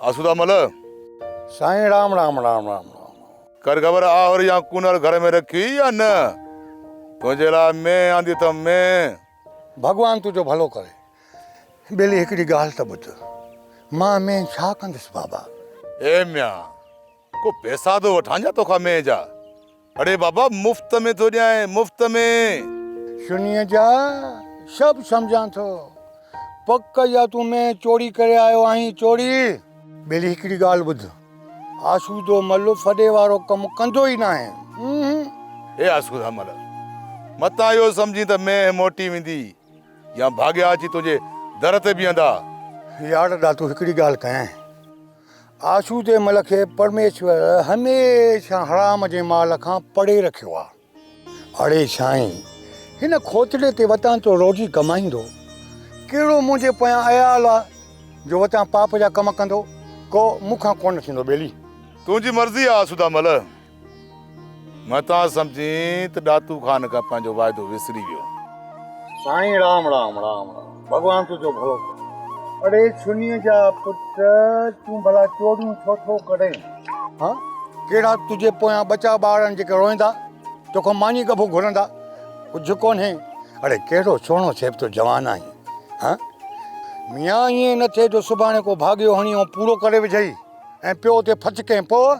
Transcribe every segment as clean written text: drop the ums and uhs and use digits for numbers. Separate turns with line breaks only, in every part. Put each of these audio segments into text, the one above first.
आसूदा मल
साईं राम राम राम राम राम।
कर खबर और या कूनर घर में रखी या न तुझे ला मैं आंदी तो मैं
भगवान तुझो भलो करे। बेली हिकिड़ी ॻाल्हि त ॿुध, मां में छा कंदुसि बाबा?
ए म्या को पैसा तो वठांजा तो खा मैं जा। अरे बाबा मुफ्त में तो ॾियां मुफ्त में।
सुनीअ जा सभु सम्झां थो, पक या तूं में चोरी करे आयो आहीं चोरी। बेली हिकिड़ी ॻाल्हि ॿुध, आसूदो मल फॾे वारो कमु कंदो ई न आहे।
ए आसूदा मल मता यो समझी त मैं मोटी वेंदी या भाग्या अची तुझे दर ते बीहंदा।
यार ॾा तूं हिकिड़ी ॻाल्हि कयां, आसूदे मल खे परमेश्वर हमेशह हराम जे माल खां परे रखियो आहे। अड़े साईं, हिन खोतड़े ते वतां तो रोज़ी कमाईंदो, कहिड़ो मुंहिंजे पोयां अयाल आहे जो वतां पाप जा कम कंदो? को मूंखां कोन थींदो बेली।
तुझी मर्ज़ी आहे आसूदा मल। मता समझी त दातू खान का पंहिंजो वाइदो विसरी वियो।
साईं राम राम राम राम, भगवान तुझो भलो करे। अरे सुनीअ जा पुट, तूं भला चोरियूं छो थो करे? हाँ, कहिड़ा तुझे पोयां बचा ॿारनि जेके रोईंदा, तोखां मानी गभो घुरंदा, कुझु कोन्हे। अरे कहिड़ो सुहिणो सेब तो जवान आहीं। हाँ, मियाँ ईअं न थिए जो सुभाणे को भाॻियो हणी ऐं पूरो करे विझई ऐं पियो ते फचके पोइ।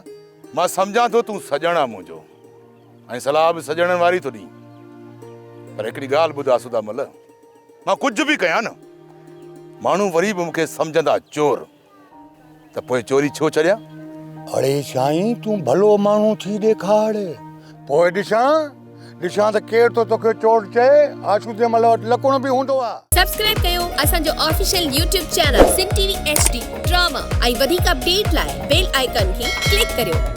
मां सम्झां थो तूं सजण आहे मुंहिंजो ऐं सलाह बि सजणनि वारी थो ॾीं, पर हिकिड़ी ॻाल्हि ॿुध आसूदा मल, मां कुझु बि कयां न माण्हू वरी बि मूंखे सम्झंदा चोर, त पोइ चोरी छो छॾियां?
अरे साईं, तूं भलो माण्हू थी ॾेखार, पोइ ॾिसां त केरु तो तोखे चोर चए। आसूदे मल वटि लकुण बि हूंदो आहे।
सब्सक्राइब कयो असांजो official YouTube channel Sindh TV HD drama ऐं वधीक अपडेट लाइ बेल आइकन खे क्लिक करियो।